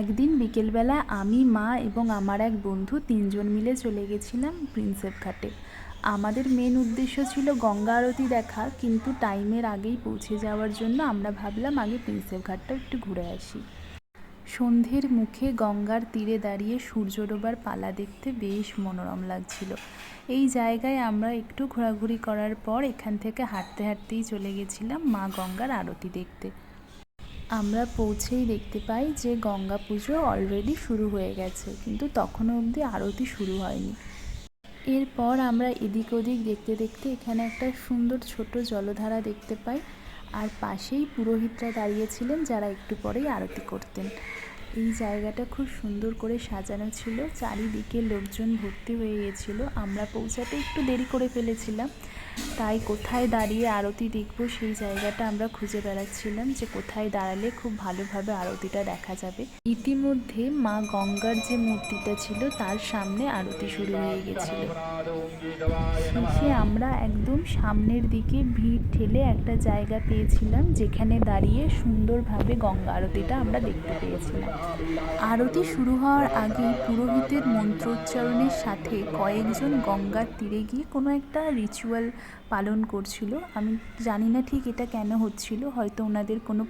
একদিন বিকেলবেলা আমি, মা এবং আমার এক বন্ধু তিনজন মিলে চলে গেছিলাম প্রিন্সেপ ঘাটে। আমাদের মেন উদ্দেশ্য ছিল গঙ্গা আরতি দেখা, কিন্তু টাইমের আগেই পৌঁছে যাওয়ার জন্য আমরা ভাবলাম আগে প্রিন্সেপ ঘাটটা একটু ঘুরে আসি। সন্ধ্যের মুখে গঙ্গার তীরে দাঁড়িয়ে সূর্য ডোবার পালা দেখতে বেশ মনোরম লাগছিল। এই জায়গায় আমরা একটু ঘোরাঘুরি করার পর এখান থেকে হাঁটতে হাঁটতেই চলে গেছিলাম মা গঙ্গার আরতি দেখতে। আমরা পৌঁছেই দেখতে পাই যে গঙ্গা পুজো অলরেডি শুরু হয়ে গেছে, কিন্তু তখনও অবধি আরতি শুরু হয়নি। এরপর আমরা এদিক ওদিক দেখতে দেখতে এখানে একটা সুন্দর ছোট জলধারা দেখতে পাই, আর পাশেই পুরোহিতরা দাঁড়িয়েছিলেন যারা একটু পরেই আরতি করতেন। এই জায়গাটা খুব সুন্দর করে সাজানো ছিল, চারিদিকে লোকজন ভর্তি হয়ে গেছিল। আমরা পৌঁছাতে একটু দেরি করে ফেলেছিলাম, তাই কোথায় দাঁড়িয়ে আরতি দেখব সেই জায়গাটা আমরা খুঁজে বেড়াচ্ছিলাম যে কোথায় দাঁড়ালে খুব ভালোভাবে আরতিটা দেখা যাবে। ইতিমধ্যে মা গঙ্গার যে মূর্তিটা ছিল তার সামনে আরতি শুরু হয়ে গেছিল। শেষে আমরা একদম সামনের দিকে ভিড় ঠেলে একটা জায়গা পেয়েছিলাম যেখানে দাঁড়িয়ে সুন্দরভাবে গঙ্গা আরতিটা আমরা দেখতে পেয়েছিলাম। আরতি শুরু হওয়ার আগেই পুরোহিতের মন্ত্রোচ্চারণের সাথে কয়েকজন গঙ্গার তীরে গিয়ে কোনো একটা রিচুয়াল পালন করছিল। আমি জানি না ঠিক এটা কেন হচ্ছিল, হয়তো ওনাদের কোনো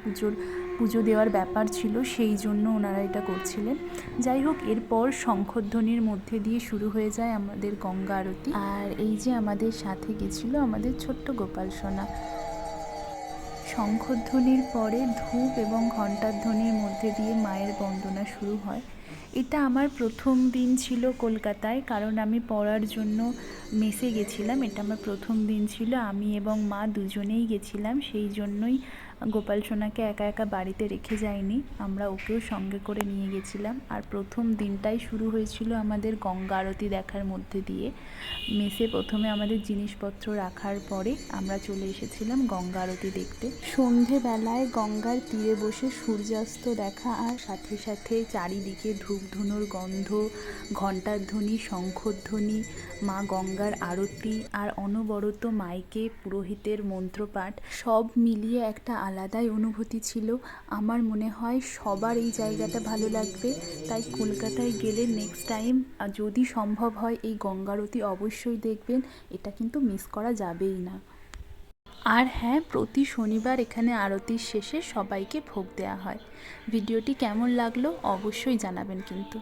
পুজো দেওয়ার ব্যাপার ছিল, সেই জন্য ওনারা এটা করছিলেন। যাই হোক, এরপর শঙ্খধ্বনির মধ্যে দিয়ে শুরু হয়ে যায় আমাদের গঙ্গা আরতি। আর এই যে আমাদের সাথে গেছিলো আমাদের ছোট্ট গোপাল সোনা। শঙ্খধ্বনির পরে ধূপ এবং ঘণ্টার ধ্বনির মধ্যে দিয়ে মায়ের বন্দনা শুরু হয়। এটা আমার প্রথম দিন ছিল কলকাতায়, কারণ আমি পড়ার জন্য মেসে গেছিলাম। এটা আমার প্রথম দিন ছিল, আমি এবং মা দুজনেই গেছিলাম, সেই জন্যই গোপাল সোনাকে একা একা বাড়িতে রেখে যাইনি, আমরা ওকেও সঙ্গে করে নিয়ে গেছিলাম। আর প্রথম দিনটাই শুরু হয়েছিল আমাদের গঙ্গা আরতি দেখার মধ্যে দিয়ে। মেসে প্রথমে আমাদের জিনিসপত্র রাখার পরে আমরা চলে এসেছিলাম গঙ্গা আরতি দেখতে। সন্ধেবেলায় গঙ্গার তীরে বসে সূর্যাস্ত দেখা, আর সাথে সাথে চারিদিকে ধূপধুনোর গন্ধ, ঘণ্টার ধ্বনি, শঙ্খধ্বনি, মা গঙ্গার আরতি, আর অনবরত মাইকে পুরোহিতের মন্ত্রপাঠ, সব মিলিয়ে একটা আলাদাই অনুভূতি ছিল। আমার মনে হয় সবার এই জায়গাটা ভালো লাগবে, তাই কলকাতায় গেলে নেক্সট টাইম যদি সম্ভব হয় এই গঙ্গা আরতি অবশ্যই দেখবেন, এটা কিন্তু মিস করা যাবেই না। আর হ্যাঁ, প্রতি শনিবার এখানে আরতির শেষে সবাইকে ভোগ দেওয়া হয়। ভিডিওটি কেমন লাগলো অবশ্যই জানাবেন কিন্তু।